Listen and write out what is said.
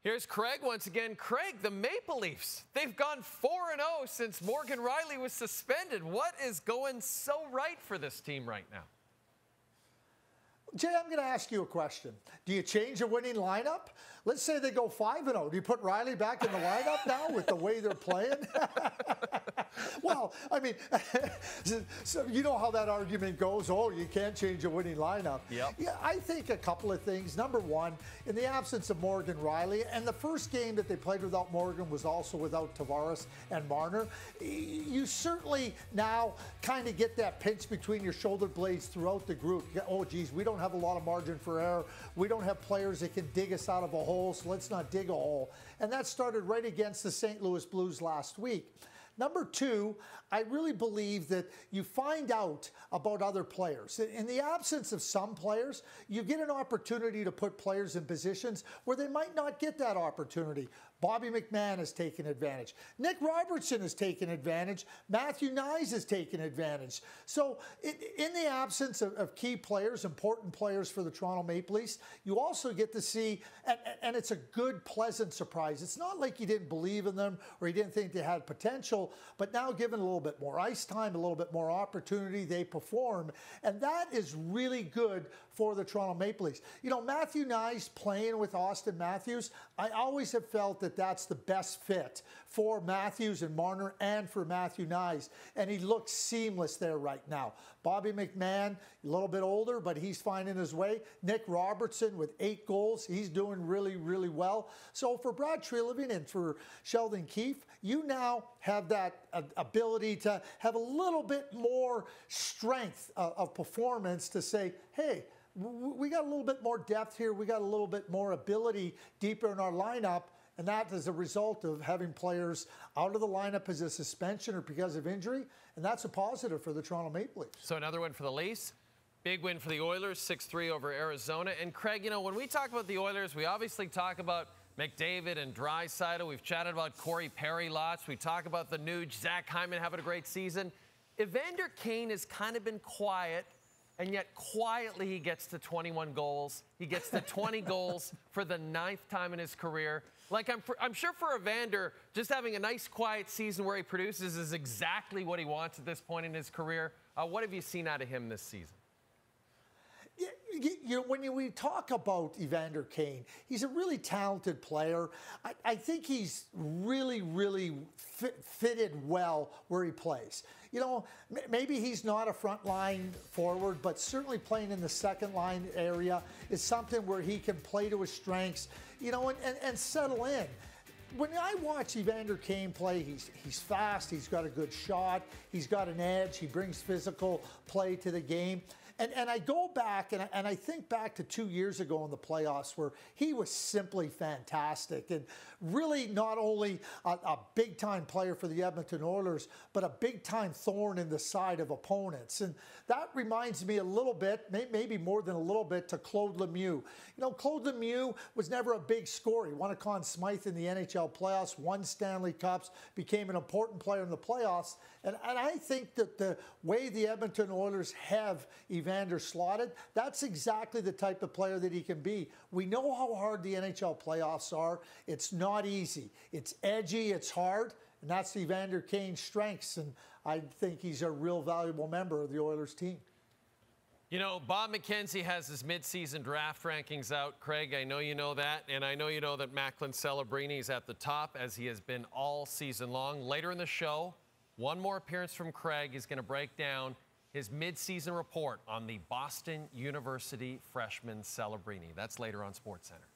Here's Craig once again. Craig, the Maple Leafs, they've gone 4-0 since Morgan Rielly was suspended. What is going so right for this team right now? Jay, I'm going to ask you a question. Do you change a winning lineup? Let's say they go 5-0. Do you put Rielly back in the lineup now with the way they're playing? Well, I mean, so you know how that argument goes. Oh, you can't change a winning lineup. Yep. Yeah, I think a couple of things. Number one, in the absence of Morgan Rielly, and the first game that they played without Morgan was also without Tavares and Marner, you certainly now kind of get that pinch between your shoulder blades throughout the group. Oh, geez, we don't have a lot of margin for error. We don't have players that can dig us out of a hole, so let's not dig a hole. And that started right against the St. Louis Blues last week. Number two, I really believe that you find out about other players. In the absence of some players, you get an opportunity to put players in positions where they might not get that opportunity. Bobby McMann has taken advantage. Nick Robertson has taken advantage. Matthew Knies has taken advantage. So in the absence of key players, important players for the Toronto Maple Leafs, you also get to see, and it's a good, pleasant surprise. It's not like you didn't believe in them or you didn't think they had potential, but now given a little bit more ice time, a little bit more opportunity, they perform. And that is really good for the Toronto Maple Leafs. You know, Matthew Knies playing with Austin Matthews, I always have felt that that's the best fit for Matthews and Marner and for Matthew Knies. And he looks seamless there right now. Bobby McMann, a little bit older, but he's finding his way. Nick Robertson with 8 goals. He's doing really, really well. So for Brad Treliving and for Sheldon Keefe, you now have that ability to have a little bit more strength of performance to say, hey, we got a little bit more depth here. We got a little bit more ability deeper in our lineup. And that is a result of having players out of the lineup as a suspension or because of injury. And that's a positive for the Toronto Maple Leafs. So another win for the Leafs. Big win for the Oilers, 6-3 over Arizona. And Craig, you know, when we talk about the Oilers, we obviously talk about McDavid and Draisaitl. We've chatted about Corey Perry lots. We talk about the Nuge, Zach Hyman having a great season. Evander Kane has kind of been quiet, and yet quietly he gets to 21 goals. He gets to 20 goals for the 9th time in his career. Like, I'm sure for Evander, just having a nice, quiet season where he produces is exactly what he wants at this point in his career. What have you seen out of him this season? You know, when we talk about Evander Kane, he's a really talented player. I think he's really, really fitted well where he plays. You know, maybe he's not a frontline forward, but certainly playing in the second line area is something where he can play to his strengths, you know, and settle in. When I watch Evander Kane play, he's fast, he's got a good shot, he's got an edge, he brings physical play to the game. And I go back and I think back to 2 years ago in the playoffs where he was simply fantastic and really not only a big-time player for the Edmonton Oilers, but a big-time thorn in the side of opponents. And that reminds me a little bit, maybe more than a little bit, to Claude Lemieux. You know, Claude Lemieux was never a big scorer. He won a Conn Smythe in the NHL playoffs, won Stanley Cups, became an important player in the playoffs. And I think that the way the Edmonton Oilers have Evander slotted, that's exactly the type of player that he can be. We know how hard the NHL playoffs are. It's not easy. It's edgy, it's hard, and that's Evander Kane's strengths, and I think he's a real valuable member of the Oilers team. You know, Bob McKenzie has his midseason draft rankings out. Craig, I know you know that, and I know you know that Macklin Celebrini is at the top, as he has been all season long. Later in the show, one more appearance from Craig. He's going to break down his midseason report on the Boston University freshman Celebrini. That's later on SportsCenter.